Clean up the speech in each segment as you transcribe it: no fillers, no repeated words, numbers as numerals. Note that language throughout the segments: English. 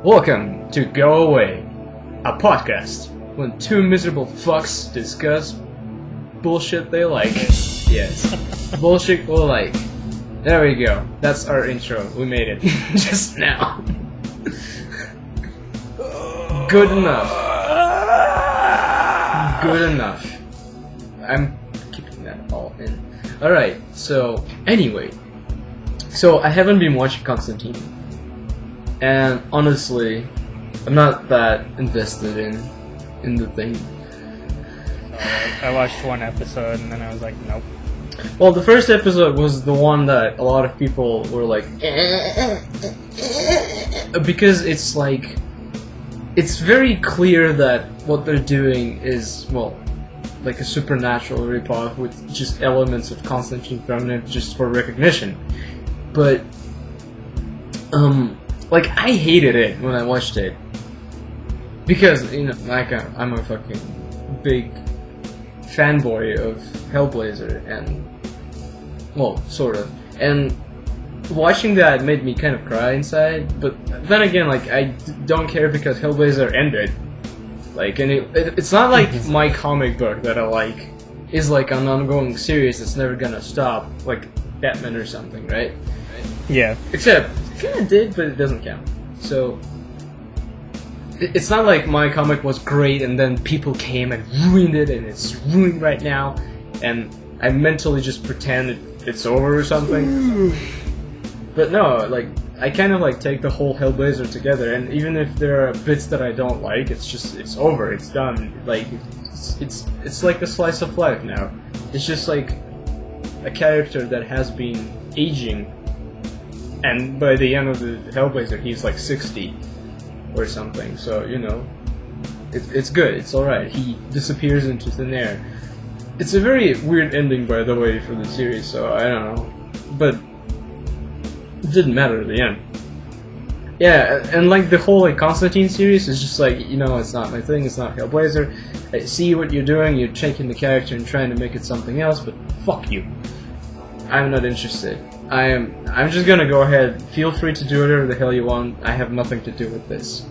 Welcome to Go Away, a podcast when two miserable fucks discuss bullshit they like. Yes, bullshit we like. There we go. That's our intro. We made it just now. Good enough. Good enough. I'm keeping that all in. Alright, so anyway. So I haven't been watching Constantine. And honestly, I'm not that invested in the thing. I watched one episode and then I was like, nope. Well, the first episode was the one that a lot of people were like, because it's like, it's very clear that what they're doing is, well, like a supernatural ripoff with just elements of Constantine thrown in just for recognition. But, like, I hated it when I watched it. Because, you know, like, I'm a fucking big fanboy of Hellblazer, and, well, sort of. And watching that made me kind of cry inside, but then again, like, I don't care because Hellblazer ended. Like, and it's not like my comic book that I like is like an ongoing series that's never gonna stop, like Batman or something, right? Yeah. Except, it kinda did, but it doesn't count. So, it's not like my comic was great and then people came and ruined it and it's ruined right now, and I mentally just pretend it's over or something. But no, like, I kind of like take the whole Hellblazer together, and even if there are bits that I don't like, it's over, it's done. Like, it's like a slice of life now. It's just like a character that has been aging, and by the end of the Hellblazer, he's like 60 or something. So, you know, it's good, it's alright. He disappears into thin air. It's a very weird ending, by the way, for the series, so I don't know. But it didn't matter at the end. Yeah, and like the whole like Constantine series is just like, you know, it's not my thing, it's not Hellblazer. I see what you're doing, you're taking the character and trying to make it something else, but fuck you. I'm not interested. I'm just gonna go ahead. Feel free to do whatever the hell you want. I have nothing to do with this.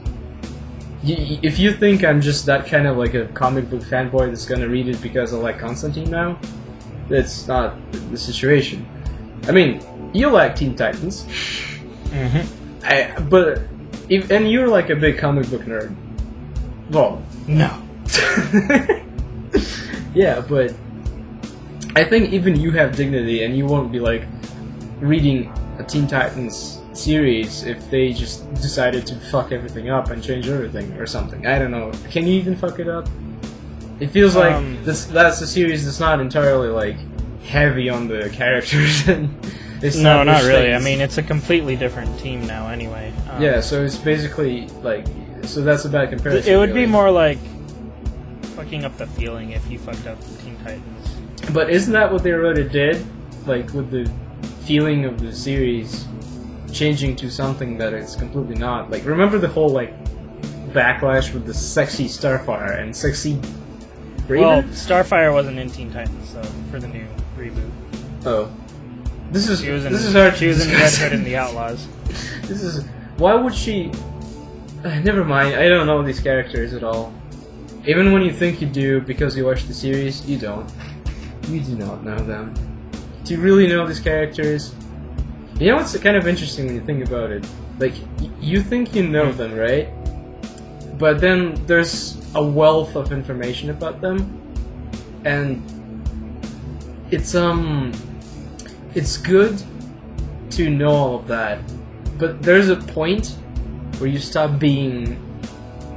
If you think I'm just that kind of like a comic book fanboy that's gonna read it because I like Constantine now, that's not the situation. I mean, you like Teen Titans. Mm-hmm. And you're like a big comic book nerd. Well, No. yeah, but I think even you have dignity, and you won't be like reading a Teen Titans series if they just decided to fuck everything up and change everything or something. I don't know. Can you even fuck it up? It feels like that's a series that's not entirely like heavy on the characters and no, not really. I mean, it's a completely different team now anyway. Yeah, so it's basically like, so that's a bad comparison. It would be more like fucking up the feeling if you fucked up Teen Titans. But isn't that what they already did? Like, with the feeling of the series changing to something that it's completely not. Like, remember the whole, like, backlash with the sexy Starfire and sexy Raven? Well, Starfire wasn't in Teen Titans, so for the new reboot. Oh. This is hard. She was in Red Hood and the Outlaws. Why would she... Never mind, I don't know these characters at all. Even when you think you do because you watch the series, you don't. You do not know them. Do you really know these characters? You know what's kind of interesting when you think about it? Like, you think you know them, right? But then there's a wealth of information about them, and it's good to know all of that, but there's a point where you stop being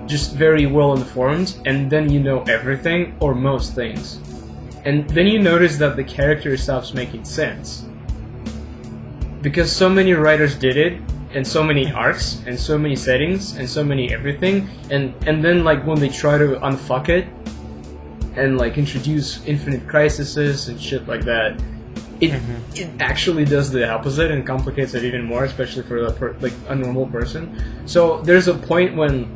just very well informed, and then you know everything, or most things. And then you notice that the character stops making sense. Because so many writers did it, and so many arcs, and so many settings, and so many everything, and then like when they try to unfuck it, and like introduce infinite crises and shit like that, it actually does the opposite and complicates it even more, especially for like a normal person. So there's a point when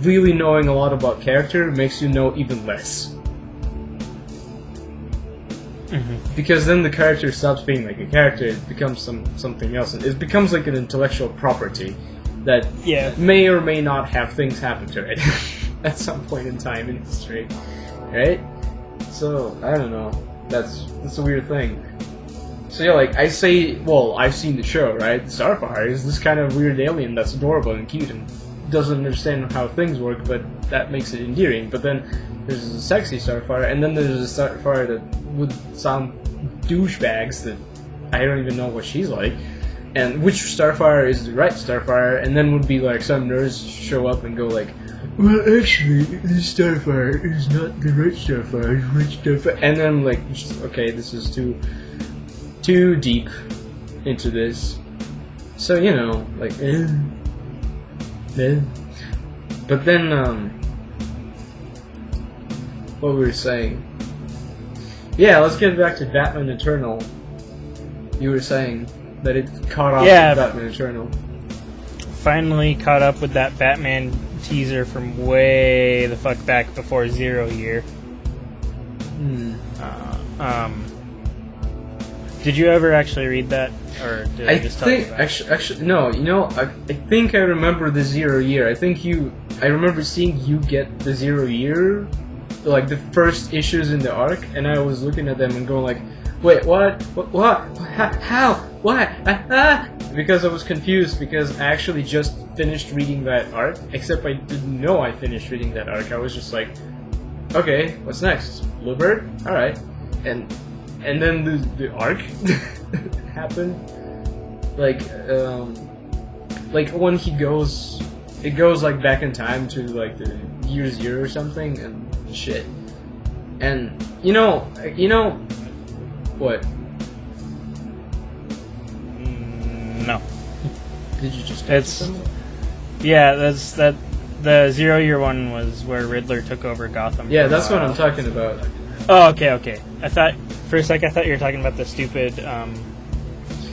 really knowing a lot about character makes you know even less. Because then the character stops being like a character, it becomes something else. It becomes like an intellectual property. that Yeah. may or may not have things happen to it at some point in time in history, right? So I don't know. That's a weird thing. So yeah, like I say, well, I've seen the show, right? Starfire is this kind of weird alien that's adorable and cute and doesn't understand how things work, but that makes it endearing. But then there's a sexy Starfire, and then there's a Starfire that would sound douchebags that I don't even know what she's like, and which Starfire is the right Starfire, and then would be like some nerds show up and go like, well, actually, this Starfire is not the right Starfire, it's right Starfire, and then like, okay, this is too deep into this, so you know, like, but then what we were saying, yeah, let's get back to Batman Eternal. You were saying that it caught up with Batman Eternal. Finally caught up with that Batman teaser from way the fuck back before Zero Year. Did you ever actually read that, or did I just tell you about it? Actually, no. You know, I think I remember the 0 year. I remember seeing you get the 0 year, like the first issues in the arc, and I was looking at them and going like, wait, what? How? What? Because I was confused because I actually just finished reading that arc, except I didn't know I finished reading that arc. I was just like, okay, what's next? Bluebird? Alright. And then the arc happened. Like when he goes, it goes like back in time to like the year 0 or something and shit. And you know what? No. Did you just? Yeah, that's that. The 0 year one was where Riddler took over Gotham. Yeah, that's what I'm talking about. Oh, okay. I thought for a sec you were talking about the stupid.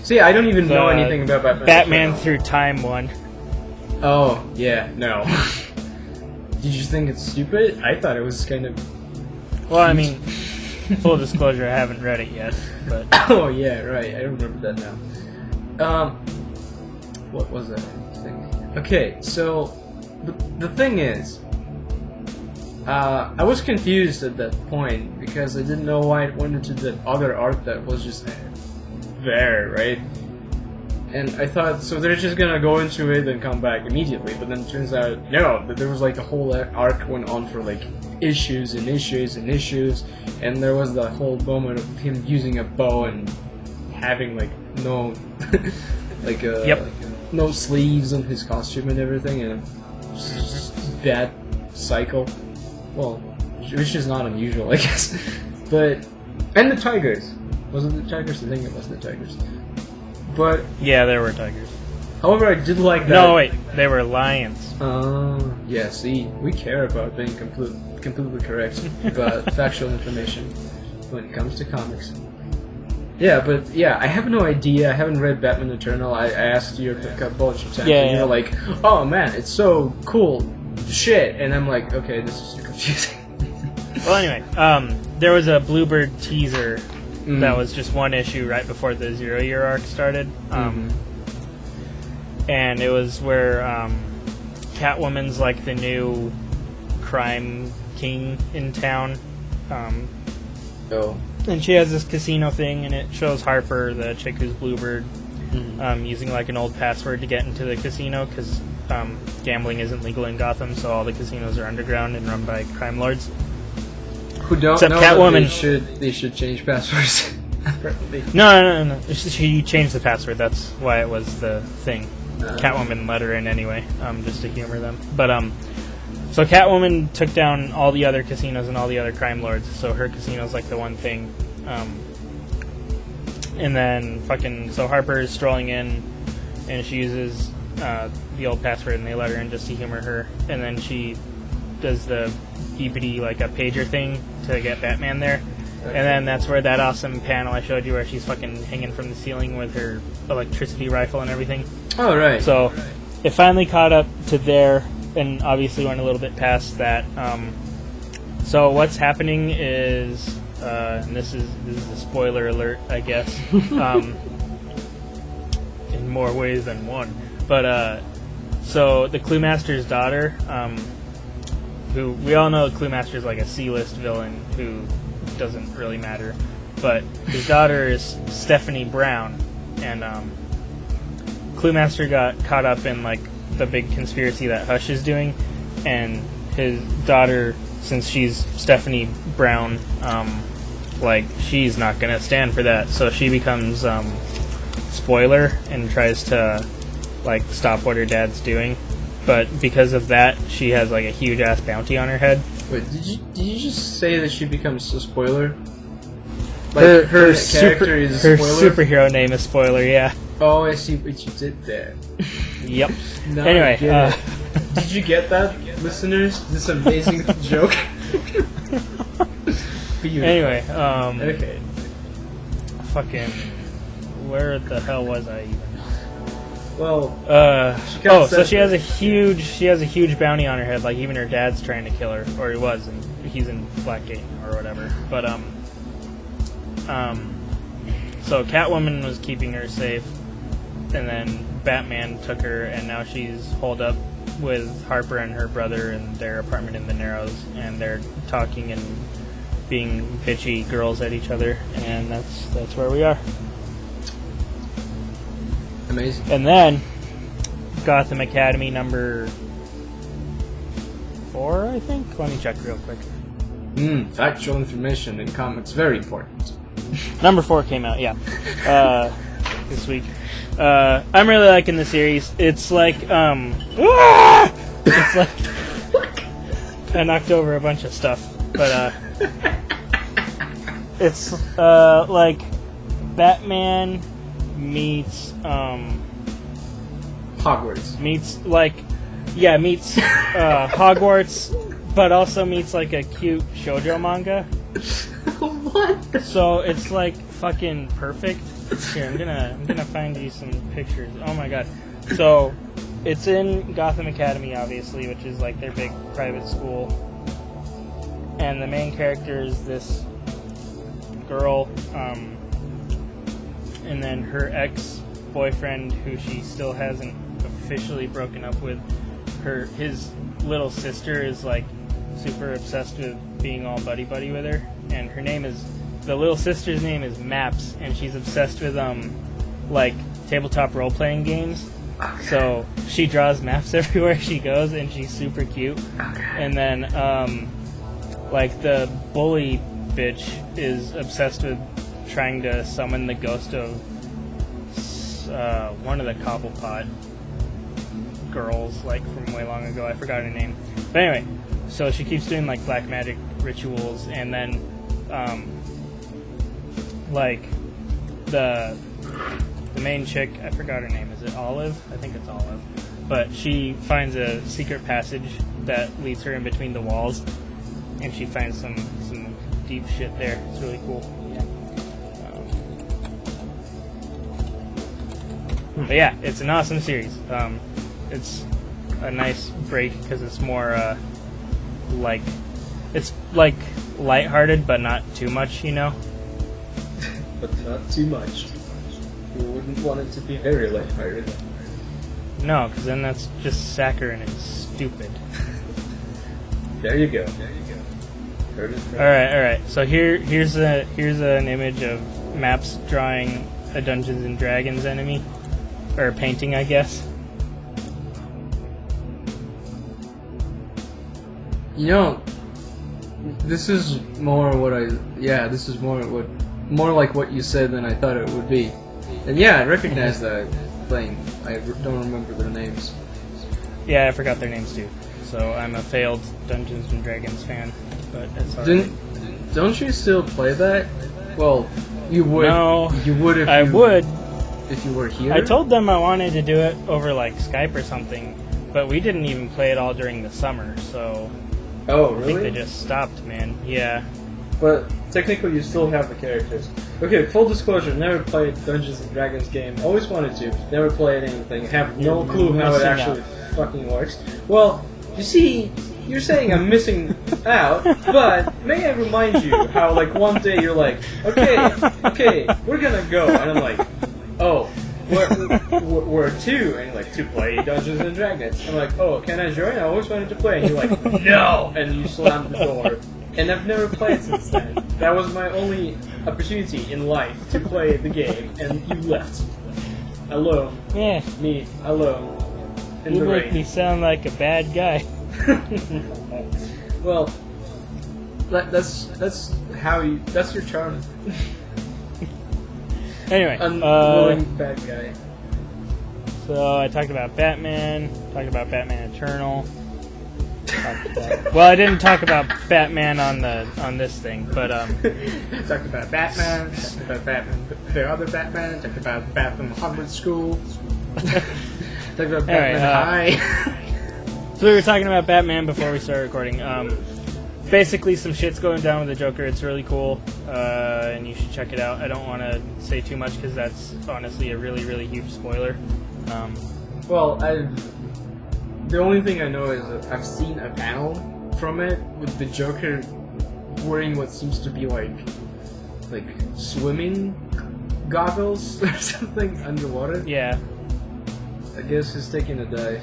See, I don't even know anything about Batman. Batman Through Time one. Oh yeah, no. Did you think it's stupid? I thought it was kind of. Well, I mean, full disclosure, I haven't read it yet, but. Oh yeah, right. I remember that now. What was that thing? Okay, so the thing is, I was confused at that point because I didn't know why it went into that other arc that was just there, right? And I thought, so they're just gonna go into it and come back immediately, but then it turns out, no, that there was like a whole arc went on for like issues and issues and issues, and there was that whole moment of him using a bow and having like no, like no sleeves on his costume and everything, and just bad cycle. Well, which is not unusual, I guess. But and the tigers, wasn't the tigers? I think it was the tigers. But yeah, there were tigers. However, I did like that. No, wait, they were lions. Yeah. See, we care about being completely correct about factual information when it comes to comics. Yeah, but yeah, I have no idea. I haven't read Batman Eternal. I asked you a bunch of times, and you were like, "Oh man, it's so cool, shit," and I'm like, "Okay, this is too confusing." Well, anyway, there was a Bluebird teaser that was just one issue right before the 0 year arc started, and it was where Catwoman's like the new crime king in town. And she has this casino thing, and it shows Harper, the chick who's Bluebird, using like an old password to get into the casino because gambling isn't legal in Gotham, so all the casinos are underground and run by crime lords. Who don't Except know Catwoman. They should change passwords. No. She changed the password. That's why it was the thing. Catwoman let her in anyway, just to humor them. But so Catwoman took down all the other casinos and all the other crime lords. So her casino's like the one thing. And then so Harper is strolling in, and she uses the old password, and they let her in just to humor her. And then she does the beepity like a pager thing to get Batman there. Okay. And then that's where that awesome panel I showed you where she's fucking hanging from the ceiling with her electricity rifle and everything. Oh, right. So it finally caught up to there, and obviously went a little bit past that. So what's happening is, and this is a spoiler alert, I guess, in more ways than one. But So the Clue Master's daughter, who we all know Clue Master's like a C-list villain who doesn't really matter, but his daughter is Stephanie Brown, and Clue Master got caught up in like the big conspiracy that Hush is doing, and his daughter, since she's Stephanie Brown, like she's not gonna stand for that, so she becomes spoiler and tries to like stop what her dad's doing, but because of that she has like a huge ass bounty on her head. Wait, did you just say that she becomes a spoiler? Like her character is a spoiler? Superhero name is Spoiler, yeah. Oh, I see what you did there. Yep. Now Anyway, I get it. Did you get that, listeners? This amazing joke. Beautiful. Anyway, okay. fucking, where the hell was I even? Well, so she has a huge bounty on her head. Like even her dad's trying to kill her, or he was, and he's in Blackgate or whatever. But so Catwoman was keeping her safe, and then Batman took her, and now she's holed up with Harper and her brother in their apartment in the Narrows, and they're talking and being bitchy girls at each other, and that's where we are. Amazing. And then Gotham Academy number 4, I think. Let me check real quick. Factual information in comics, very important. Number 4 came out, yeah, this week. I'm really liking the series. It's like, it's like, I knocked over a bunch of stuff, but it's like Batman meets Hogwarts. Meets Hogwarts, but also meets like a cute shoujo manga. What? So it's like fucking perfect. Here, I'm gonna find you some pictures. Oh my god. So it's in Gotham Academy, obviously, which is like their big private school. And the main character is this girl, and then her ex-boyfriend, who she still hasn't officially broken up with. His little sister is like super obsessed with being all buddy-buddy with her, and the little sister's name is Maps, and she's obsessed with like tabletop role-playing games. Okay. So she draws maps everywhere she goes, and she's super cute. Okay. And then like the bully bitch is obsessed with trying to summon the ghost of one of the Cobblepot girls, like from way long ago. I forgot her name. But anyway, so she keeps doing like black magic rituals, and then like the main chick, I forgot her name. Is it Olive? I think it's Olive. But she finds a secret passage that leads her in between the walls, and she finds some deep shit there. It's really cool. Yeah. But yeah, it's an awesome series. It's a nice break because it's more like it's like lighthearted, but not too much, you know. But not too much. You wouldn't want it to be very lighthearted. No, because then that's just saccharine and stupid. There you go. Heard it. All right. So here's an image of Maps drawing a Dungeons and Dragons enemy, or painting, I guess. You know, this is more like what you said than I thought it would be. And yeah, I recognize that playing. I don't remember their names. Yeah, I forgot their names too. So I'm a failed Dungeons and Dragons fan, but it's alright. Don't you still play that? Well, you would. No, you would if I would if you were here. I told them I wanted to do it over like Skype or something, but we didn't even play it all during the summer, so. Oh, I really? think they just stopped, man. Yeah. But technically, you still have the characters. Okay, full disclosure: never played Dungeons and Dragons game. Always wanted to, never played anything. Have no clue how it actually fucking works. Well, you see, you're saying I'm missing out, but may I remind you how, like, one day you're like, okay, we're gonna go, and I'm like, oh, where to? And like, to play Dungeons and Dragons. I'm like, oh, can I join? I always wanted to play. And you're like, no! And you slam the door. And I've never played since then. That was my only opportunity in life to play the game, and you left. Alone. Yeah. Me, alone. In You the make rain. me sound like a bad guy. Well, that's how you. That's your charm. Anyway, Unwilling bad guy. so I talked about Batman, talked about Batman Eternal. Well, I didn't talk about Batman on this thing, but Talked about Batman. Talked about Batman, the other Batman. Talked about Batman Harvard School. Talked about Batman High. So we were talking about Batman before we started recording. Basically, some shit's going down with the Joker. It's really cool, and you should check it out. I don't want to say too much because that's honestly a really, really huge spoiler. Well, the only thing I know is that I've seen a panel from it with the Joker wearing what seems to be like swimming goggles or something underwater. Yeah. I guess he's taking a dive.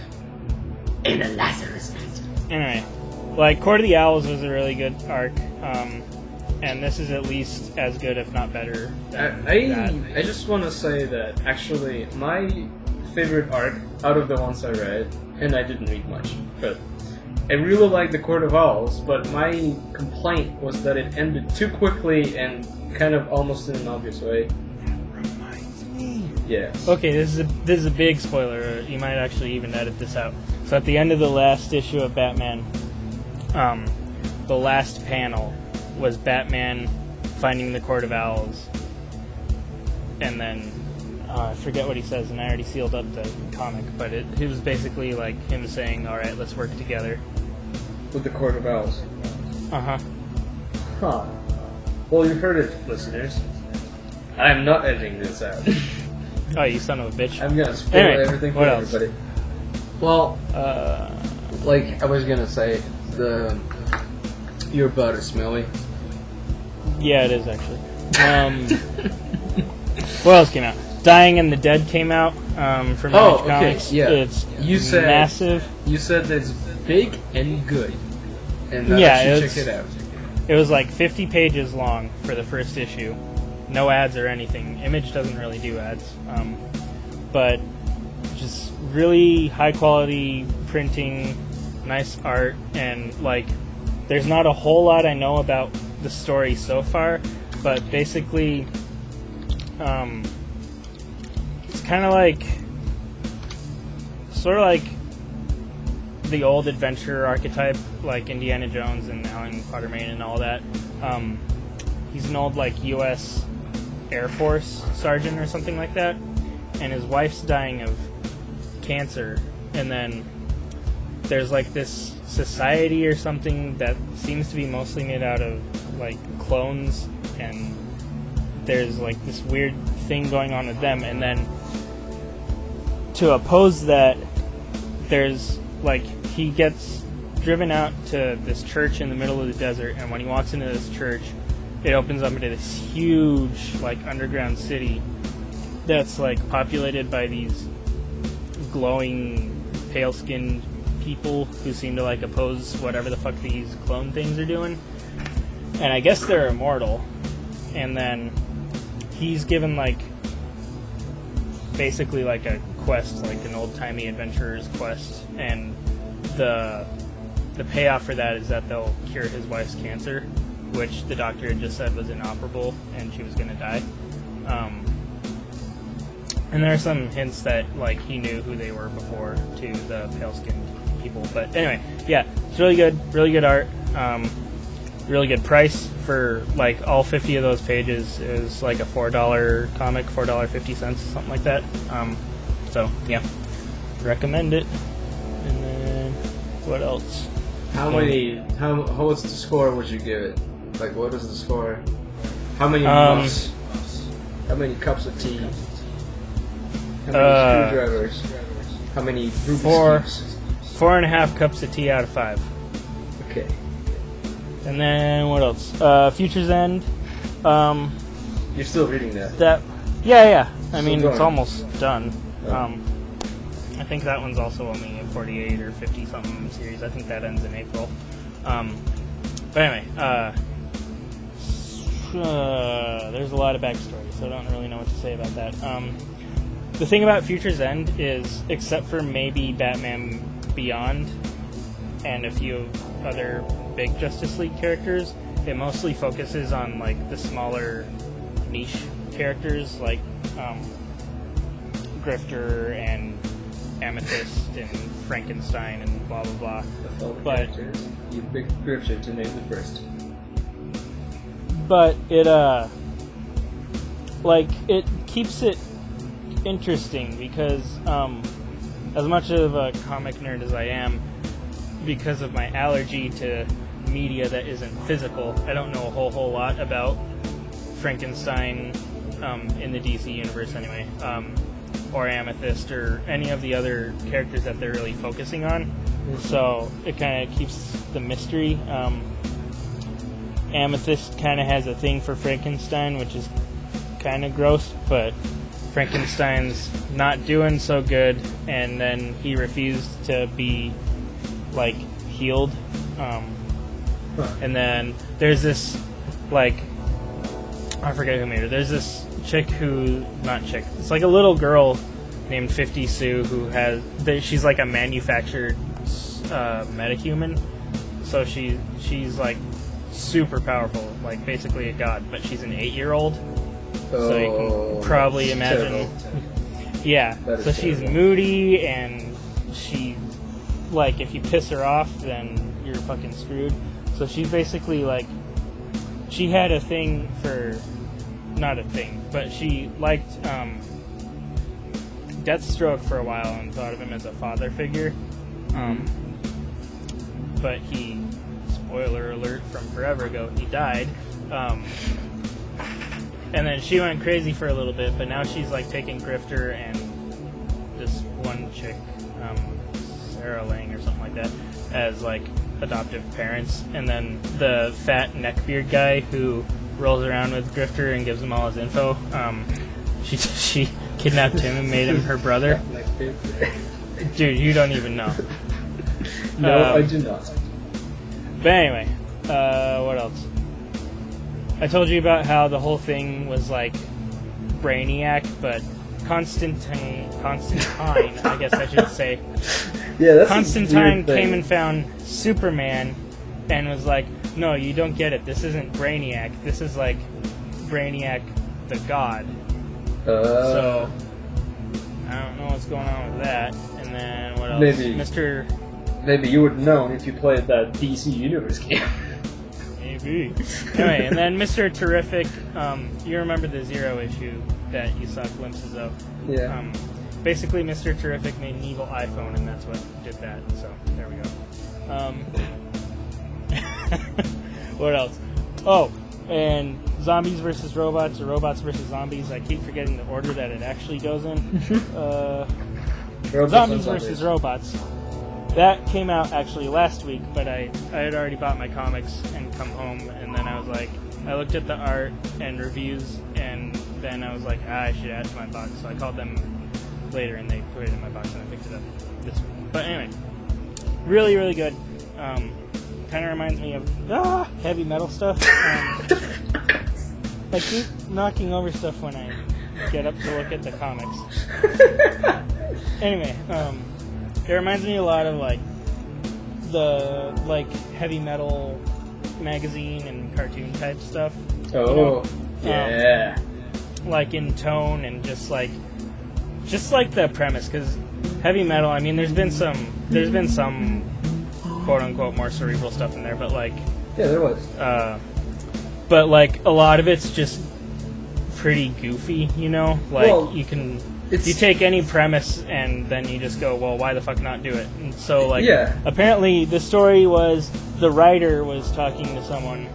In a Lazarus pit. Anyway, like Court of the Owls was a really good arc, and this is at least as good, if not better. I just want to say that actually my favorite arc out of the ones I read, and I didn't read much, but I really liked the Court of Owls, but my complaint was that it ended too quickly and kind of almost in an obvious way. Yes. Okay, this is a big spoiler. You might actually even edit this out. So at the end of the last issue of Batman, the last panel was Batman finding the Court of Owls, and then I forget what he says, and I already sealed up the comic, but it was basically like him saying, "All right, let's work together." With the Court of Owls. Uh-huh. Huh. Well, you heard it, listeners. I'm not editing this out. Oh, you son of a bitch. I'm gonna spoil Anyway, everything for what else? everybody. Well, like I was gonna say, your butt is smelly. Yeah, it is actually. What else came out? Dying and the Dead came out from Image Comics. Yeah. It's said massive. You said that it's big and good, and that Yeah, I should it's- check it out. It was like 50 pages long for the first issue. No ads or anything. Image doesn't really do ads. But just really high quality printing, nice art, and like there's not a whole lot I know about the story so far, but basically it's kind of like sort of like the old adventurer archetype, like Indiana Jones and Alan Quatermain and all that. He's an old like U.S. Air Force sergeant or something like that, and his wife's dying of cancer, and then there's like this society or something that seems to be mostly made out of like clones, and there's like this weird thing going on with them, and then to oppose that, there's like he gets driven out to this church in the middle of the desert, and when he walks into this church, it opens up into this huge like underground city that's like populated by these glowing pale-skinned people who seem to like oppose whatever the fuck these clone things are doing, and I guess they're immortal. And then he's given like basically like a quest, like an old-timey adventurer's quest, and the payoff for that is that they'll cure his wife's cancer, which the doctor had just said was inoperable and she was going to die. And there are some hints that like he knew who they were before to the pale-skinned people. But anyway, yeah, it's really good art, really good price for like all 50 of those pages. Is like a $4 comic, $4.50, something like that. So yeah, recommend it. And then what else? What's the score would you give it? Like, what is the score? How many muffs? How many cups of tea? How many screwdrivers? How many Rubik's cubes? 4.5 cups of tea out of 5. Okay. And then what else? Future's End. You're still reading that? Yeah. I mean, done. it's almost done. Yeah. I think that one's also only a 48 or 50 something series. I think that ends in April. But anyway, there's a lot of backstory, so I don't really know what to say about that. The thing about Future's End is, except for maybe Batman Beyond and a few other big Justice League characters, it mostly focuses on like the smaller niche characters like Grifter and Amethyst and Frankenstein and blah blah blah. That's all the But characters. You picked Grifter to name the first. but it it keeps it interesting because as much of a comic nerd as I am, because of my allergy to media that isn't physical, I don't know a whole lot about Frankenstein in the DC universe anyway, or Amethyst or any of the other characters that they're really focusing on. So it kind of keeps the mystery. Amethyst kind of has a thing for Frankenstein, which is kind of gross, but Frankenstein's not doing so good, and then he refused to be like healed. And then there's this like, I forget who made her. There's this chick it's like a little girl named 50 Sue who she's like a manufactured metahuman, so she's like super powerful, like basically a god, but she's an 8-year-old. So you can probably imagine. Terrible. Yeah. That is So she's terrible. moody, and she, like, if you piss her off, then you're fucking screwed. So she's basically like, she had a thing for, not a thing, but she liked Deathstroke for a while and thought of him as a father figure. But he, spoiler alert from forever ago, he died. And then she went crazy for a little bit, but now she's like taking Grifter and this one chick, Sarah Lang or something like that, as like adoptive parents. And then the fat neckbeard guy who rolls around with Grifter and gives him all his info, she kidnapped him and made him her brother. Dude, you don't even know. No, I do not. But anyway, what else? I told you about how the whole thing was like Brainiac, but Constantine, I guess I should say. Yeah, that's Constantine came and found Superman and was like, no, you don't get it. This isn't Brainiac. This is like Brainiac the God. So, I don't know what's going on with that. And then, what else? Maybe you would have known if you played that DC Universe game. Maybe. Anyway, and then Mr. Terrific, you remember the Zero issue that you saw glimpses of. Yeah. Basically, Mr. Terrific made an evil iPhone, and that's what did that. So, there we go. What else? Oh, and Zombies versus Robots, or Robots versus Zombies. I keep forgetting the order that it actually goes in. Zombies versus Robots. That came out actually last week, but I had already bought my comics and come home, and then I was like, I looked at the art and reviews, and then I was like, I should add to my box. So I called them later, and they put it in my box, and I picked it up this week. But anyway, really, really good. Kind of reminds me of heavy metal stuff. I keep knocking over stuff when I get up to look at the comics. Anyway, it reminds me a lot of like the heavy metal magazine and cartoon type stuff. Oh, yeah. Like in tone and just like the premise, because heavy metal. I mean, there's been some quote unquote more cerebral stuff in there, but like yeah, there was. But like a lot of it's just pretty goofy, you know. Like you take any premise and then you just go, well, why the fuck not do it? And so like apparently the story was the writer was talking to someone,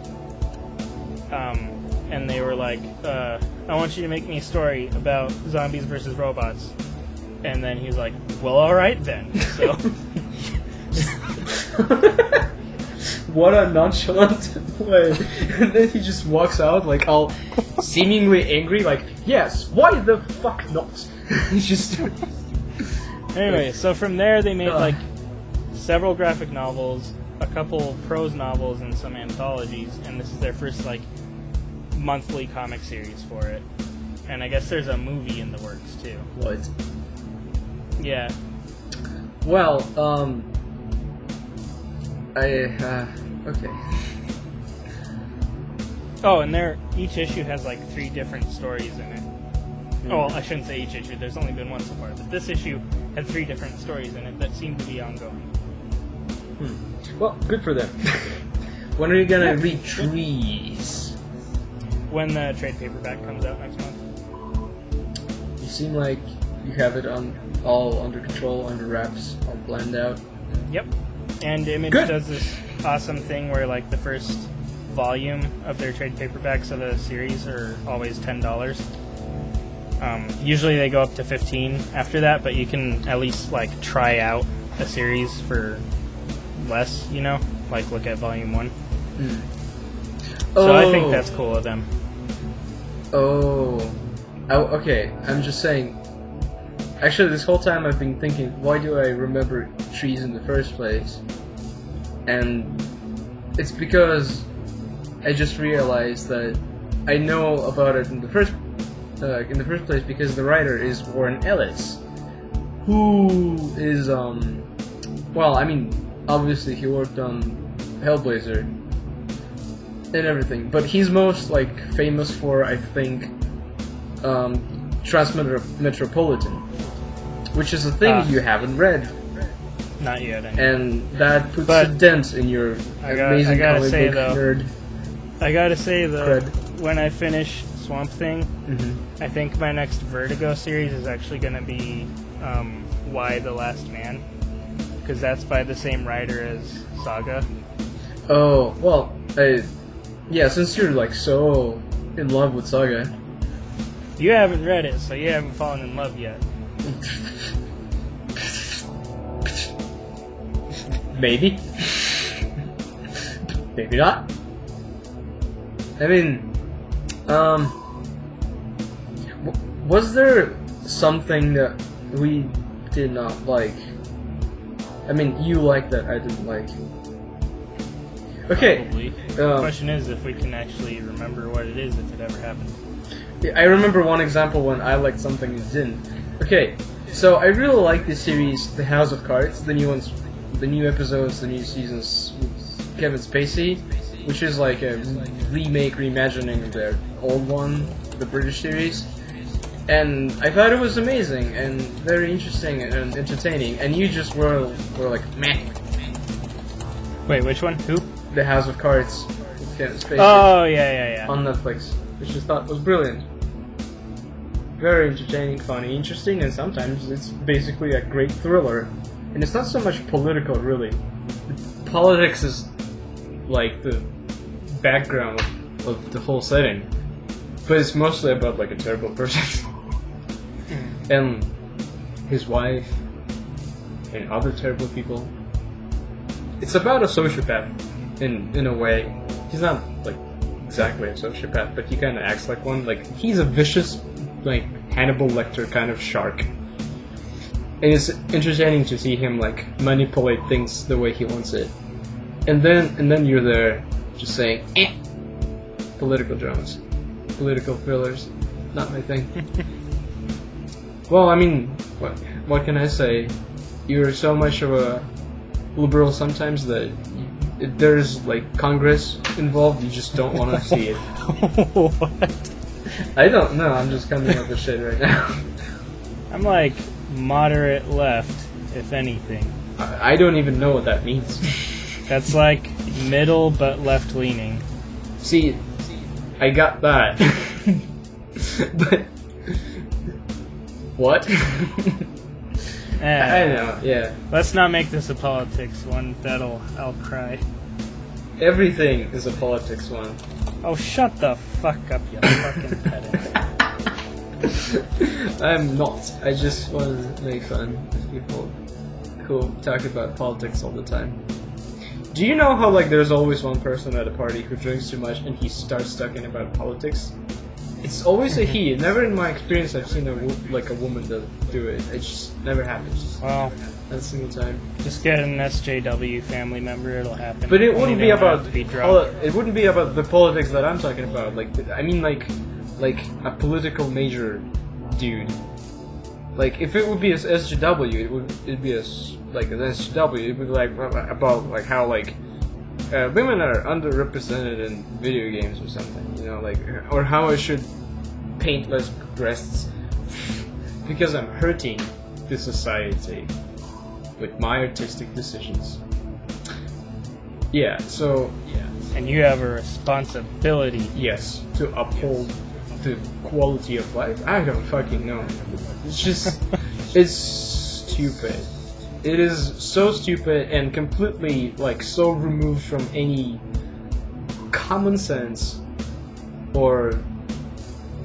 and they were like, I want you to make me a story about zombies versus robots. And then he's like, well, all right then. So what a nonchalant way. And then he just walks out, like, all seemingly angry, like, yes, why the fuck not? He's just... Anyway, so from there they made, like, several graphic novels, a couple prose novels, and some anthologies, and this is their first, like, monthly comic series for it. And I guess there's a movie in the works, too. What? Yeah. Well, okay. Oh, and each issue has, like, 3 different stories in it. Oh, well, I shouldn't say each issue, there's only been one so far, but this issue had 3 different stories in it that seem to be ongoing. Well, good for them. When are you gonna read Trees? When the trade paperback comes out next month. You seem like you have it all under control, under wraps, all planned out. Yep. And Image does this awesome thing where, like, the first volume of their trade paperbacks of the series are always $10. Usually they go up to $15 after that, but you can at least, like, try out a series for less, you know? Like, look at volume 1. So I think that's cool of them. Okay, I'm just saying. Actually, this whole time I've been thinking, why do I remember Trees in the first place? And it's because I just realized that I know about it in the first place because the writer is Warren Ellis, who is well, I mean, obviously he worked on Hellblazer and everything, but he's most, like, famous for, I think, Transmetropolitan, which is a thing you haven't read. Not yet, anyway. And that puts a dent in your amazing comic book nerd. I gotta say, though, cred. When I finish Swamp Thing, I think my next Vertigo series is actually gonna be Why the Last Man, because that's by the same writer as Saga. Oh, well, yeah, since you're, like, so in love with Saga. You haven't read it, so you haven't fallen in love yet. Maybe. Maybe not. I mean, was there something that we did not like? I mean, you liked that I didn't like. Okay. Probably. The question is if we can actually remember what it is, if it ever happened. I remember one example when I liked something you didn't. Okay, so I really like this series, The House of Cards, the new ones, the new episodes, the new seasons with Kevin Spacey, which is like a remake, reimagining of their old one, the British series. And I thought it was amazing and very interesting and entertaining. And you just were like, meh. Wait, which one? Who? The House of Cards with Kevin Spacey. Oh, yeah. On Netflix, which I thought was brilliant. Very entertaining, funny, interesting, and sometimes it's basically a great thriller. And it's not so much political, really. Politics is like the background of the whole setting. But it's mostly about, like, a terrible person. And his wife and other terrible people. It's about a sociopath in a way. He's not, like, exactly a sociopath, but he kind of acts like one. Like, he's a vicious, like, Hannibal Lecter kind of shark. And it's entertaining to see him, like, manipulate things the way he wants it. And then you're there just saying, political dramas. Political thrillers. Not my thing. Well, I mean, what can I say? You're so much of a liberal sometimes that if there's, like, Congress involved, you just don't want to see it. What? I don't know, I'm just coming up with shit right now. I'm like moderate left, if anything. I don't even know what that means. That's like middle but left leaning. See, I got that. But what? I know, yeah. Let's not make this a politics one. I'll cry. Everything is a politics one. Oh, shut the fuck up, you fucking pedant. I'm not. I just want to make fun of people who talk about politics all the time. Do you know how like there's always one person at a party who drinks too much and he starts talking about politics? It's always a he. Never in my experience I've seen a woman do it. It just never happens. Well, Not a single time. just get an SJW family member; it'll happen. But it Only wouldn't they be don't have about to be drunk. it wouldn't be about the politics that I'm talking about. Like I mean like a political major dude. Like if it would be a SJW, it'd be like an SJW. It'd be like about like how like women are underrepresented in video games or something. You know, like or how I should paint less breasts because I'm hurting the society with my artistic decisions. Yeah. So yeah. And you have a responsibility. Yes, to uphold the quality of life. I don't fucking know. It's just, it's stupid. It is so stupid and completely, like, so removed from any common sense or,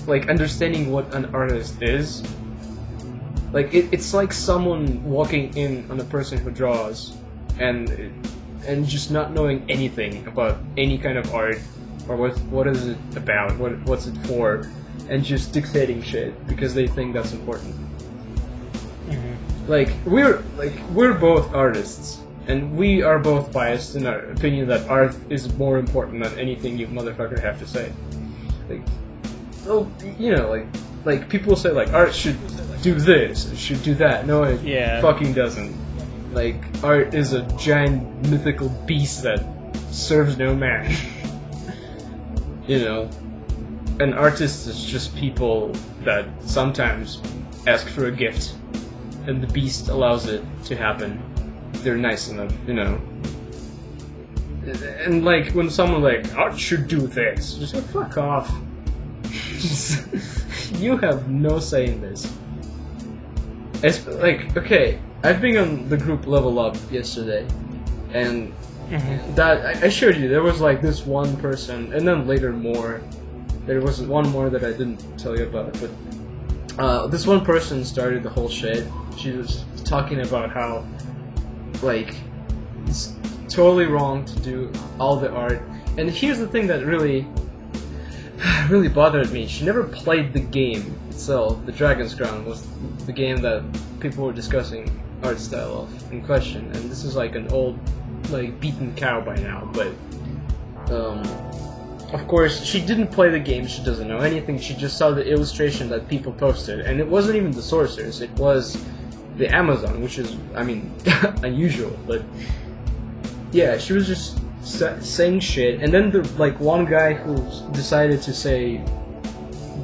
like, understanding what an artist is. Like, it's like someone walking in on a person who draws and just not knowing anything about any kind of art or what is it about, what's it for, and just dictating shit because they think that's important. Mm-hmm. Like we're both artists, and we are both biased in our opinion that art is more important than anything you motherfucker have to say. Like, well, you know, like people say like art should do this, it should do that. No, it fucking doesn't. Like art is a giant mythical beast that serves no man. You know, an artist is just people that sometimes ask for a gift, and the beast allows it to happen. They're nice enough, you know. And like when someone like art should do this, just like fuck off. You have no say in this. It's like okay, I've been on the group Level Up yesterday, and. Mm-hmm. That I showed you. There was like this one person, and then later more. There was one more that I didn't tell you about, but this one person started the whole shit. She was talking about how, like, it's totally wrong to do all the art. And here's the thing that really bothered me. She never played the game itself. The Dragon's Crown was the game that people were discussing art style of in question, and this is like an old. Like beaten cow by now, but of course she didn't play the game. She doesn't know anything. She just saw the illustration that people posted, and it wasn't even the sources. It was the Amazon, which is, I mean, unusual. But yeah, she was just saying shit, and then the like one guy who decided to say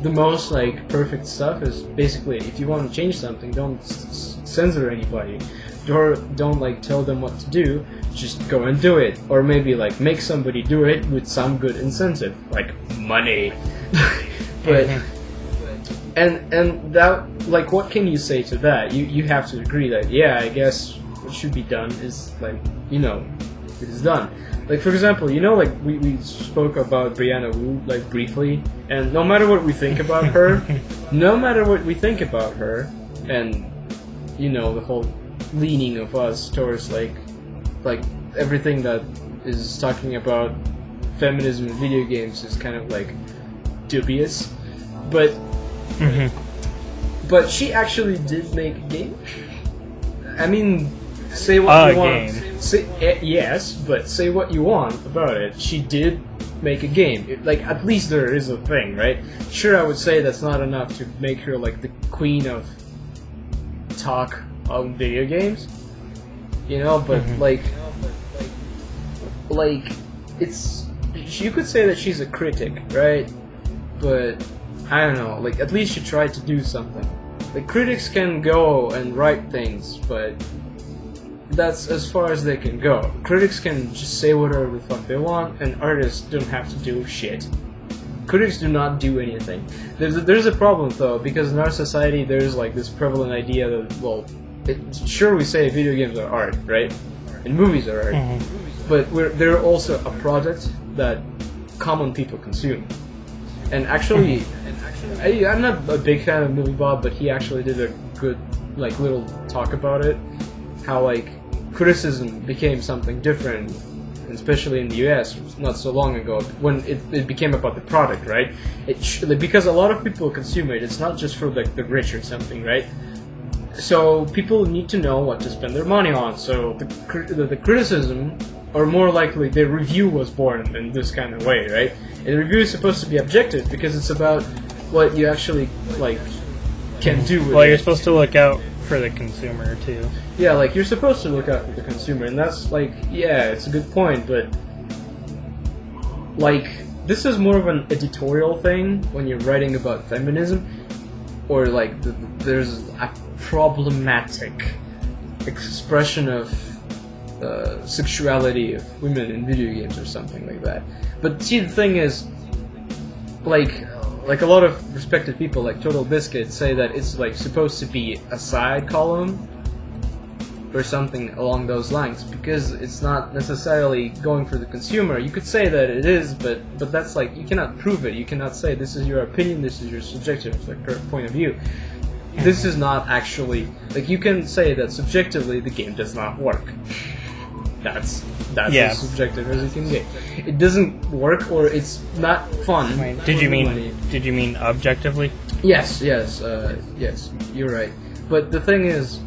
the most like perfect stuff is basically if you want to change something, don't censor anybody, or don't like tell them what to do. Just go and do it, or maybe like make somebody do it with some good incentive, like money. But and that like what can you say to that? You have to agree that yeah, I guess what should be done is like you know it is done. Like for example, you know like we spoke about Brianna Wu like briefly, and no matter what we think about her, and you know the whole leaning of us towards like everything that is talking about feminism in video games is kind of like dubious, but but she actually did make a game. I mean, say what you want. Say, yes, but say what you want about it. She did make a game. Like at least there is a thing, right? Sure, I would say that's not enough to make her like the queen of talk on video games. You know, but like it's you could say that she's a critic, right? But I don't know, like at least she tried to do something. Like critics can go and write things, but that's as far as they can go. Critics can just say whatever the fuck they want, and artists don't have to do shit. Critics do not do anything. There's a problem though, because in our society there's like this prevalent idea that well. Sure, we say video games are art, right? And movies are art, but they're also a product that common people consume. And actually, I'm not a big fan of Millie Bob, but he actually did a good, like, little talk about it. How like criticism became something different especially in the US not so long ago, when it became about the product, right? Because a lot of people consume it. It's not just for like the rich or something, right? So people need to know what to spend their money on. So the criticism, or more likely the review, was born in this kind of way, right? And the review is supposed to be objective because it's about what you actually like can do with Well, it. you're supposed to look out for the consumer too. Yeah, like you're supposed to look out for the consumer, and that's like, yeah, it's a good point, but like this is more of an editorial thing when you're writing about feminism, or like there's a problematic expression of sexuality of women in video games or something like that. But see, the thing is, like a lot of respected people like Total Biscuit say that it's like supposed to be a side column or something along those lines, because it's not necessarily going for the consumer. You could say that it is, but that's like, you cannot prove it. You cannot say this is your opinion, this is your subjective point of view. This is not actually, like, you can say that subjectively the game does not work. That's as subjective as it can get. It doesn't work, or it's not fun. Wait, did you mean objectively? Yes, you're right. But the thing is,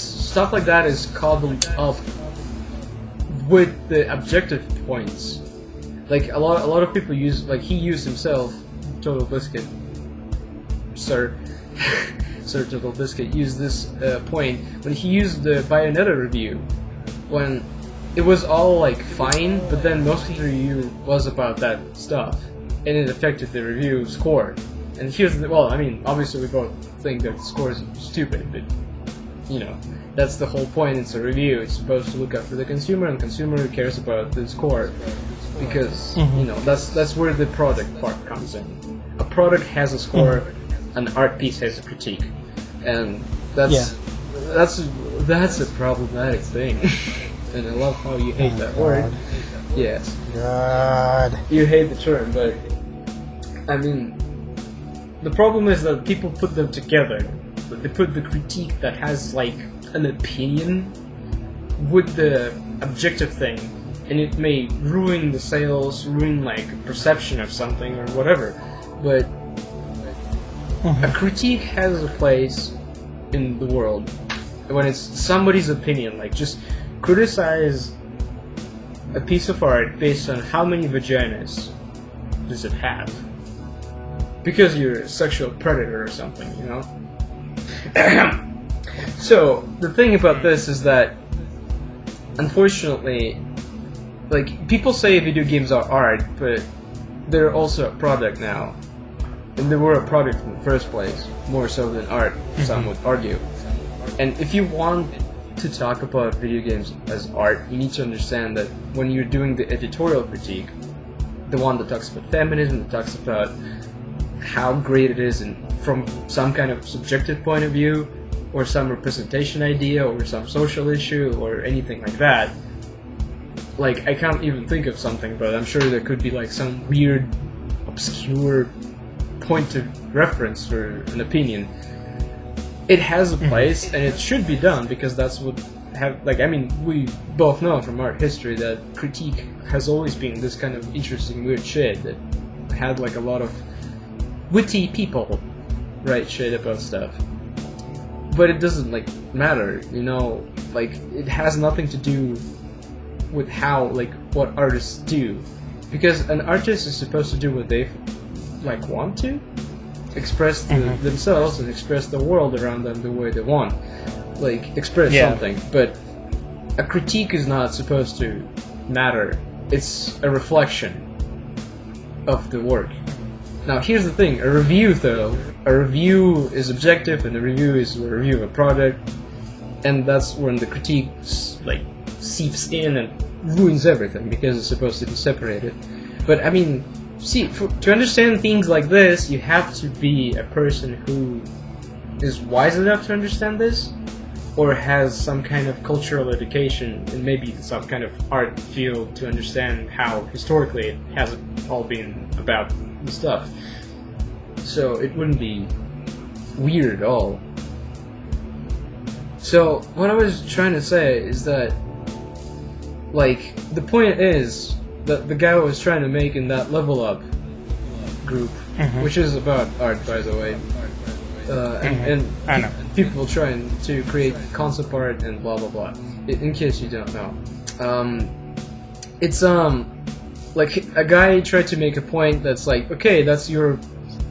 stuff like that is cobbled up with the objective points. Like a lot of people use, like he used himself, Total Biscuit, Sir Total Biscuit used this point when he used the Bayonetta review, when it was all like fine, but then most of the review was about that stuff, and it affected the review score. And here's the, well, I mean, obviously we both think that the score is stupid, but you know, that's the whole point. It's a review. It's supposed to look out for the consumer, and the consumer cares about the score, because you know, that's where the product part comes in. A product has a score, an art piece has a critique, and that's a problematic thing. And I love how you hate that word. Yes. God. You hate the term, but I mean, the problem is that people put them together. They put the critique that has like an opinion with the objective thing, and it may ruin the sales, ruin like perception of something or whatever. But a critique has a place in the world when it's somebody's opinion. Like, just criticize a piece of art based on how many vaginas does it have, because you're a sexual predator or something, you know? So the thing about this is that, unfortunately, like, people say video games are art, but they're also a product now, and they were a product in the first place, more so than art, some would argue. And if you want to talk about video games as art, you need to understand that when you're doing the editorial critique, the one that talks about feminism, that talks about how great it is, and from some kind of subjective point of view, or some representation idea, or some social issue, or anything like that. Like, I can't even think of something, but I'm sure there could be like some weird, obscure point of reference for an opinion. It has a place, and it should be done, because that's what like, I mean, we both know from art history that critique has always been this kind of interesting, weird shit that had like a lot of witty people write shit about stuff. But it doesn't like matter, you know, like, it has nothing to do with how, like, what artists do, because an artist is supposed to do what they like want to express themselves and express the world around them the way they want, like, express something. But a critique is not supposed to matter. It's a reflection of the work. Now, here's the thing: a review, though, a review is objective, and a review is a review of a product, and that's when the critique like seeps in and ruins everything, because it's supposed to be separated. But I mean, see, to understand things like this, you have to be a person who is wise enough to understand this, or has some kind of cultural education, and maybe some kind of art field to understand how historically it hasn't all been about the stuff. So it wouldn't be weird at all. So what I was trying to say is that like, the point is that the guy was trying to make in that Level Up group, which is about art, by the way, and I know. people trying to create concept art and blah blah blah. In case you don't know, it's like a guy tried to make a point that's like, okay, that's your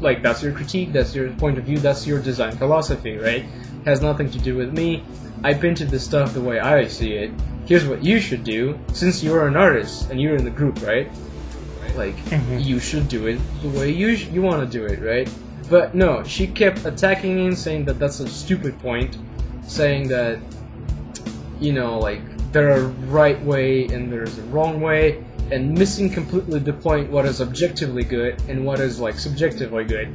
critique, that's your point of view, that's your design philosophy, right? Has nothing to do with me. I painted this stuff the way I see it. Here's what you should do, since you're an artist and you're in the group, right? Like, you should do it the way you want to do it, right? But no, she kept attacking him, saying that that's a stupid point, saying that, you know, like, there are right way and there's a wrong way, and missing completely the point what is objectively good and what is, like, subjectively good.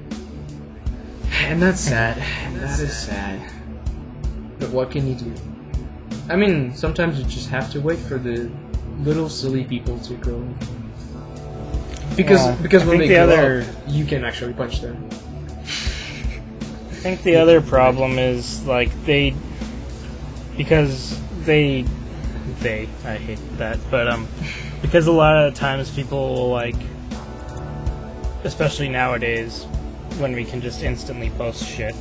And that's sad. That is sad. But what can you do? I mean, sometimes you just have to wait for the little silly people to grow. Because when they grow up, you can actually punch them. I think the other problem is, like, I hate that, but because a lot of times people will, like, especially nowadays when we can just instantly post shit,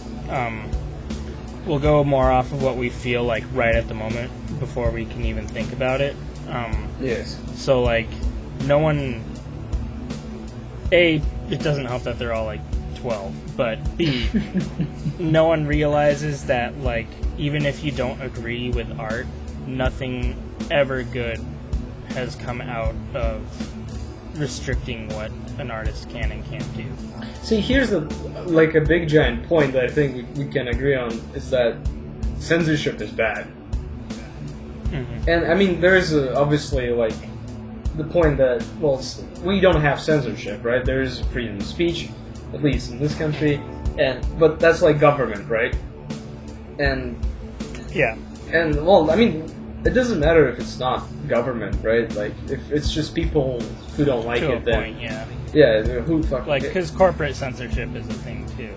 we'll go more off of what we feel like right at the moment before we can even think about it. Yes. So, like, no one, A, it doesn't help that they're all, like, 12, but B, no one realizes that, like, even if you don't agree with art, nothing ever good has come out of restricting what an artist can and can't do. See, here's a big giant point that I think we can agree on, is that censorship is bad. And I mean, there's obviously, like, the point that, well, we don't have censorship, right? There is freedom of speech, at least in this country, but that's like government, right? And yeah, and well, I mean, it doesn't matter if it's not government, right? Like, if it's just people who don't like to it, a then point, yeah, who fuck like, because corporate censorship is a thing too.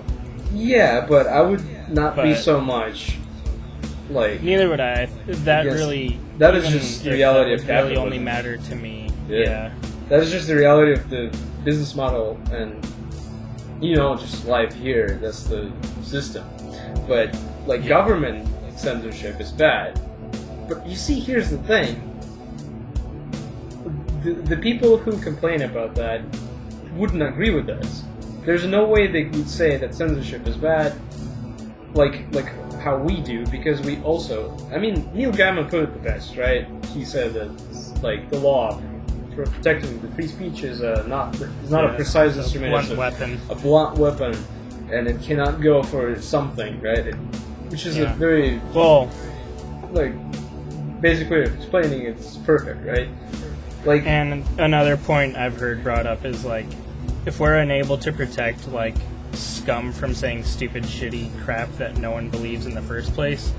Yeah, but I would not be so much like. Neither would I. That really. That is just the reality of capitalism. Really only matter to me. Yeah. That is just the reality of the business model and, you know, just life here. That's the system. But, like, government censorship is bad. But you see, here's the thing. The people who complain about that wouldn't agree with us. There's no way they would say that censorship is bad, like how we do, because we also... I mean, Neil Gaiman put it the best, right? He said that, like, the law for protecting the free speech is not a precise instrument. It's a blunt weapon, and it cannot go for something, right? Which is a very... Well... Like, basically explaining it's perfect, right? Like, and another point I've heard brought up is, like, if we're unable to protect, like, scum from saying stupid, shitty crap that no one believes in the first place,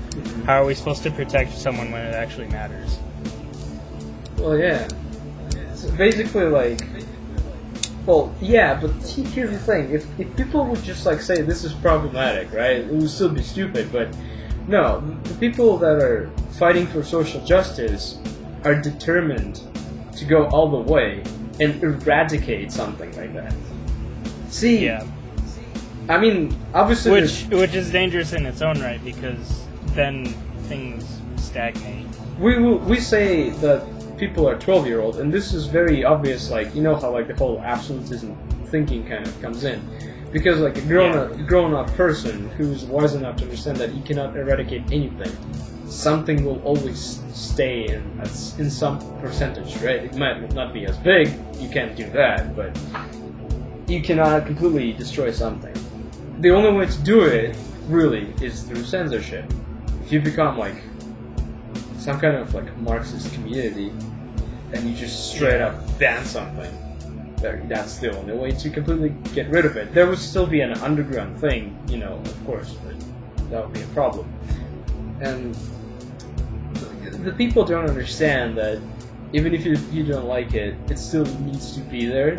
how are we supposed to protect someone when it actually matters? Well, yeah. So basically, like... Well, yeah, but here's the thing. If people would just, like, say this is problematic, right, it would still be stupid, but... No, the people that are fighting for social justice are determined to go all the way and eradicate something like that. See, I mean, obviously... Which is dangerous in its own right, because then things stagnate. We say that people are 12-year-old, and this is very obvious, like, you know how, like, the whole absolutism thinking kind of comes in. Because, like, a grown-up person who's wise enough to understand that you cannot eradicate anything, something will always stay in some percentage, right? It might not be as big, you can't do that, but you cannot completely destroy something. The only way to do it, really, is through censorship. If you become, like, some kind of, like, Marxist community, and you just straight up ban something, that's the only way to completely get rid of it. There would still be an underground thing, you know, of course, but that would be a problem. And the people don't understand that even if you don't like it, it still needs to be there.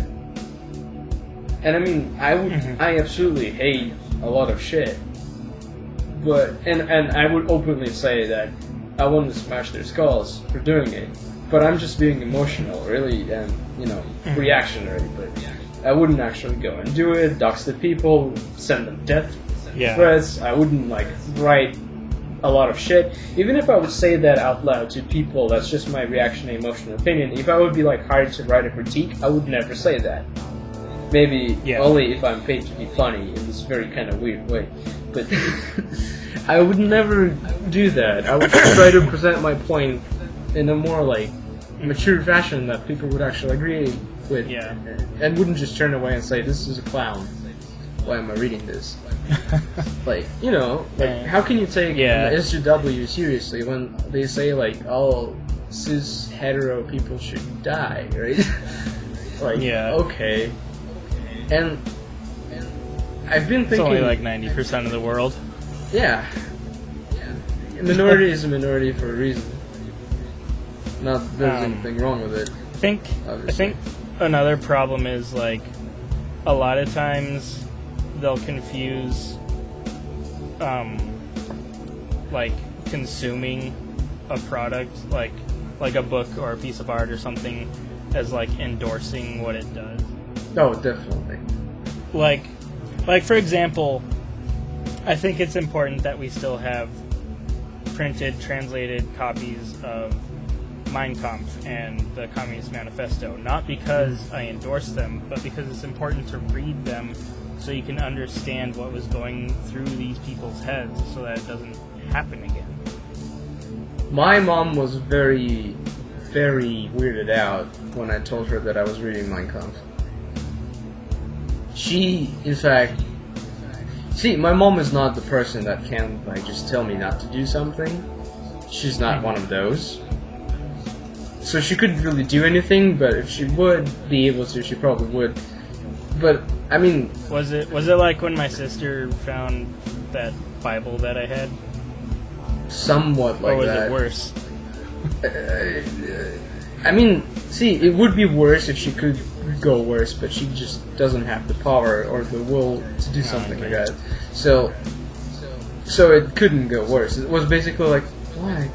And I mean, I absolutely hate a lot of shit, but and I would openly say that I want to smash their skulls for doing it. but I'm just being emotional, really, and reactionary. But I wouldn't actually go and do it, dox the people, send them death threats. I wouldn't like write a lot of shit. Even if I would say that out loud to people, that's just my reactionary emotional opinion. If I would be like hired to write a critique, I would never say that. Maybe only if I'm paid to be funny in this very kind of weird way. But I would never do that. I would try to present my point in a more like mature fashion that people would actually agree with, and wouldn't just turn away and say, "This is a clown. Why am I reading this?" Like, how can you take SJW seriously when they say like all cis hetero people should die, right? Like, okay. And I've been thinking... It's only like 90% of the world. Yeah. A minority is a minority for a reason. Not that there's anything wrong with it. I think another problem is, like, a lot of times they'll confuse, like, consuming a product, like a book or a piece of art or something, as, like, endorsing what it does. Oh, definitely. Like for example, I think it's important that we still have printed, translated copies of Mein Kampf and the Communist Manifesto. Not because I endorse them, but because it's important to read them so you can understand what was going through these people's heads so that it doesn't happen again. My mom was very, very weirded out when I told her that I was reading Mein Kampf. She, in fact... See, my mom is not the person that can, like, just tell me not to do something. She's not one of those. So she couldn't really do anything, but if she would be able to, she probably would. But, I mean... Was it like when my sister found that Bible that I had? Somewhat like that. Or was it worse? I mean, see, it would be worse if she could go worse, but she just doesn't have the power or the will to do something like that. So it couldn't go worse. It was basically like, why?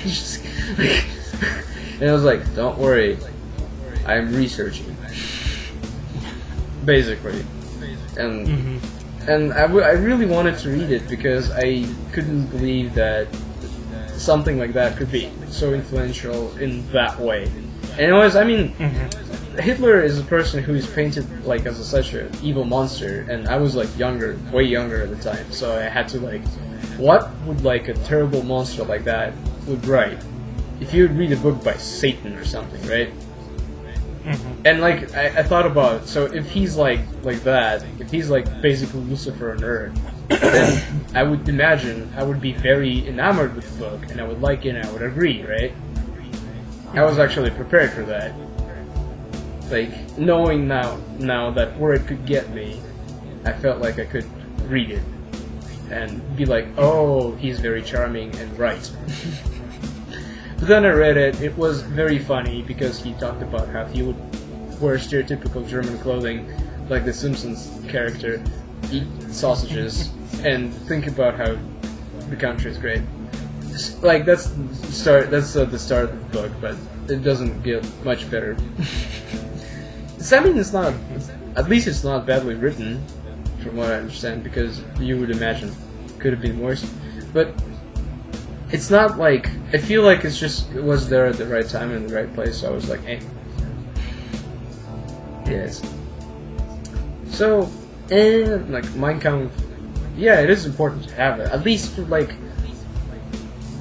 Just, like, and I was like, don't worry, I'm researching. Basically. And I really wanted to read it because I couldn't believe that something like that could be so influential in that way. And it was, I mean, Hitler is a person who is painted like as such an evil monster, and I was like younger, way younger at the time, so I had to like, what would like a terrible monster like that would write? If you would read a book by Satan or something, right? And like, I thought about it, so if he's like that, if he's like basically Lucifer on Earth, then I would imagine I would be very enamored with the book, and I would like it and I would agree, right? I was actually prepared for that. Like, knowing now that where it could get me, I felt like I could read it and be like, oh, he's very charming and right. But then I read it, it was very funny because he talked about how he would wear stereotypical German clothing like the Simpsons character, eat sausages, and think about how the country is great. Like, that's the start of the book, but it doesn't get much better. I mean, it's not, at least it's not badly written, from what I understand, because you would imagine it could have been worse. But it's not like, I feel like it was there at the right time and the right place, so I was like, eh. Yes. So, and like Mein Kampf, yeah, it is important to have it, at least for like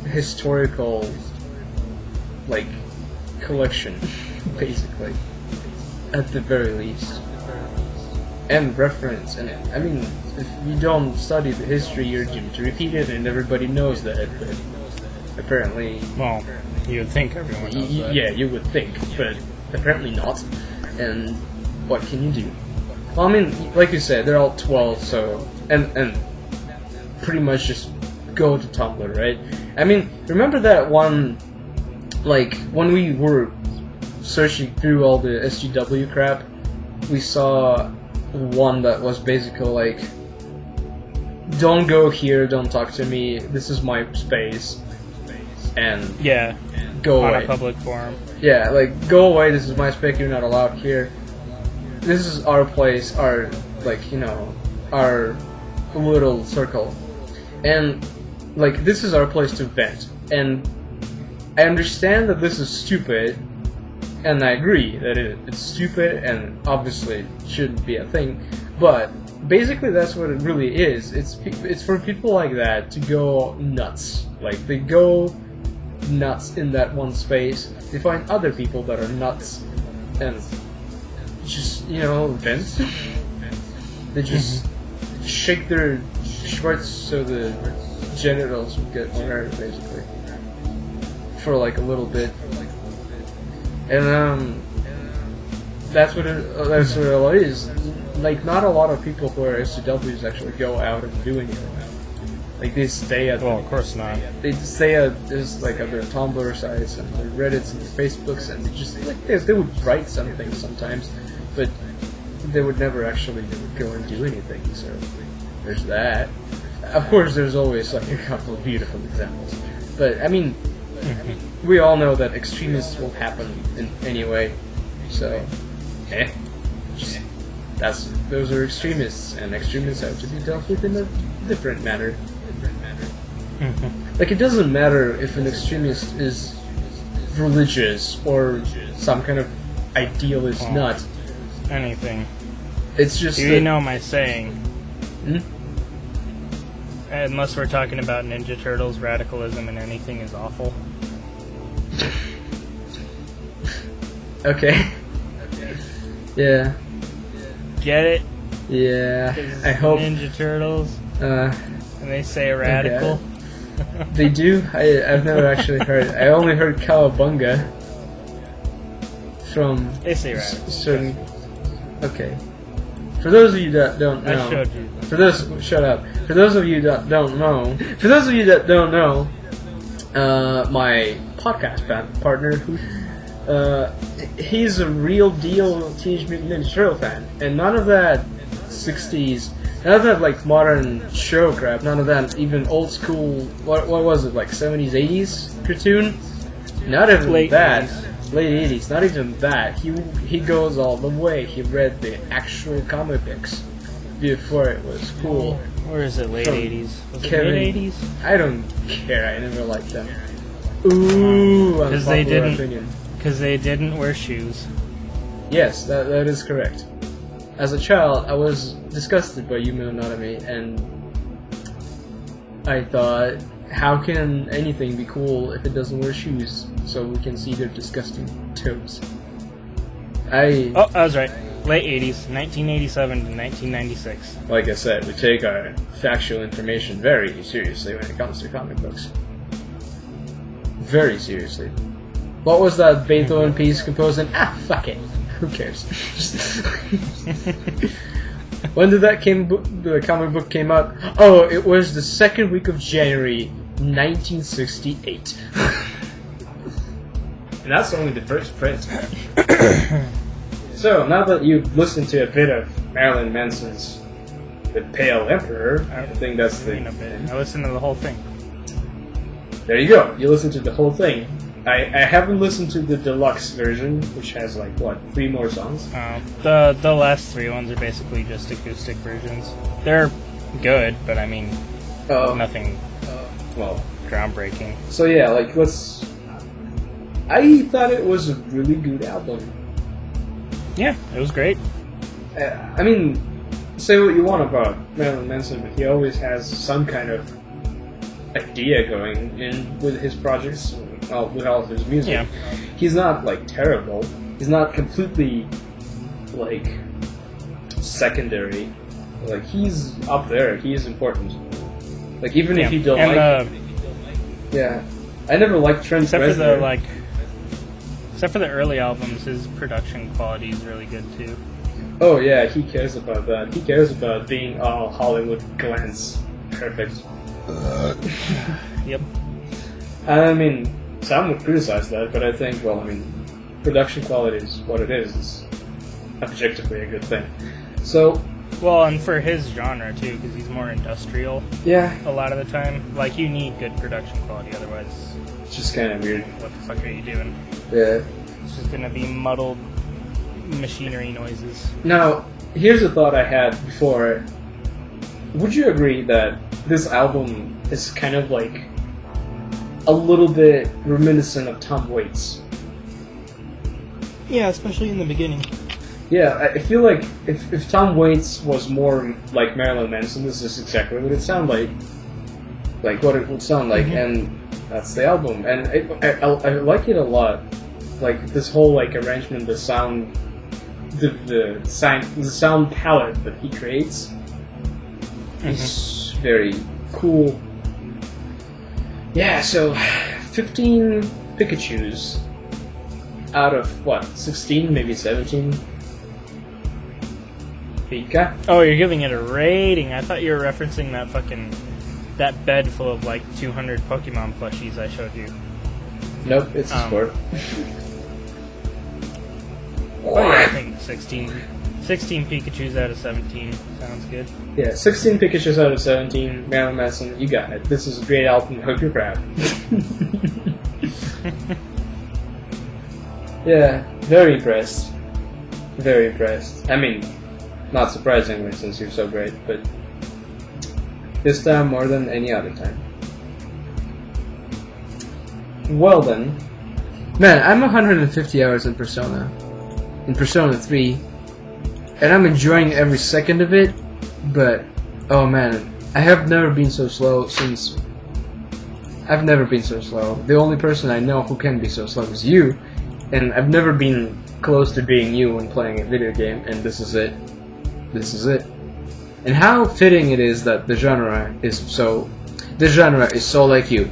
historical, like, collection, basically, at the very least, and reference. And I mean, if you don't study the history, you're doomed to repeat it, and everybody knows that. But apparently, well, you would think everyone knows that. Yeah, you would think, but apparently not. And what can you do? Well, I mean, like you said, they're all 12, so and pretty much just go to Tumblr, right? I mean, remember that one, like, when we were searching through all the SGW crap, we saw one that was basically like, don't go here, don't talk to me, this is my space. and Yeah, go on away. a public forum. Yeah, like, go away, this is my spec, you're not allowed here. This is our place, our, like, you know, our little circle. And, like, this is our place to vent. And I understand that this is stupid, and I agree that it's stupid and obviously shouldn't be a thing, but basically that's what it really is. It's for people like that to go nuts. Like, they go nuts in that one space. They find other people that are nuts and just, you know, vent. They just shake their shorts so the genitals would get hard, basically, for like a little bit. And that's what it all is. Like, not a lot of people who are SCWs actually go out and do anything. Like, they stay at. Well, of course not. They just stay at this, like, at their Tumblr sites and their Reddits and their Facebooks, and they just, like, they would write something sometimes, but they would never actually go and do anything. So there's that. Of course, there's always like a couple of beautiful examples, but I mean, we all know that extremists will happen in anyway. So, those are extremists, and extremists have to be dealt with in a different manner. Like, it doesn't matter if an extremist is religious or some kind of idealist nut. Anything. It's just You know my saying. Hmm? Unless we're talking about Ninja Turtles, radicalism and anything is awful. Okay. Yeah. Get it? Yeah. 'Cause I hope. Ninja Turtles, and they say radical. They do? I've never actually heard. I only heard Cowabunga from They say radical. certain. Okay. For those of you that don't know. I showed you. Shut up. For those of you that don't know. For those of you that don't know, my podcast partner, he's a real deal Teenage Mutant Ninja Turtle fan, and none of that 60s, none of that like modern show crap, none of that even old school. What was it, like 70s, 80s cartoon? Not even Late that. 80s. Late 80s. Not even that. He goes all the way. He read the actual comic books before it was cool. Where is it? Late From 80s? Was it Kevin- mid 80s? I don't care. I never liked them. Ooh, Because they unpopular didn't. opinion. Because they didn't wear shoes. Yes, that is correct. As a child, I was disgusted by human anatomy, and I thought, how can anything be cool if it doesn't wear shoes so we can see their disgusting toes? Oh, I was right. Late 80s, 1987 to 1996. Like I said, we take our factual information very seriously when it comes to comic books. Very seriously. What was that Beethoven piece composed in? Fuck it. Who cares? When did the comic book came out? Oh, it was the second week of January, 1968. And that's only the first print. So, now that you've listened to a bit of Marilyn Manson's The Pale Emperor, I think that's the... I listened to the whole thing. There you go. You listened to the whole thing. I haven't listened to the deluxe version, which has like, what, 3 more songs? The last 3 ones are basically just acoustic versions. They're good, but I mean, nothing Well, groundbreaking. so yeah, like, I thought it was a really good album. Yeah, it was great. I mean, say what you want about Marilyn Manson, but he always has some kind of idea going in with his projects, with all of his music. Yeah. He's not, like, terrible. He's not completely, like, secondary. Like, he's up there. He is important. Like, even if you don't like... Yeah. I never liked Trent except Reznor. Except for the early albums, his production quality is really good too. Oh yeah, he cares about that. He cares about being all Hollywood glance perfect. Yep. I mean, some would criticize that, but I think, well, I mean, production quality is what it is. It's objectively a good thing. So... Well, and for his genre too, because he's more industrial. Yeah. A lot of the time. Like, you need good production quality, otherwise It's just kind of weird. What the fuck are you doing? Yeah. It's just gonna be muddled machinery noises. Now, here's a thought I had before. Would you agree that this album is kind of like a little bit reminiscent of Tom Waits? Yeah, especially in the beginning. Yeah, I feel like if Tom Waits was more like Marilyn Manson, this is exactly what it sound like what it would sound like, and that's the album. And I like it a lot. Like this whole like arrangement, the sound, the sound palette that he creates is very cool. Yeah, so 15 Pikachus out of what, 16, maybe 17. Pika. Oh, you're giving it a rating. I thought you were referencing that bed full of like 200 Pokemon plushies I showed you. Nope, it's a sport. Oh yeah, I think 16 Pikachus out of 17 sounds good. Yeah, 16 Pikachus out of 17. Marilyn Manson, you got it. This is a great album. Hope you're proud. Yeah, very impressed. Very impressed. I mean, not surprisingly since you're so great, but this time more than any other time. Well then. Man, I'm 150 hours in Persona 3, and I'm enjoying every second of it, but, oh man, I have never been so slow since... I've never been so slow. The only person I know who can be so slow is you, and I've never been close to being you when playing a video game, and this is it. This is it. And how fitting it is that the genre is so like you.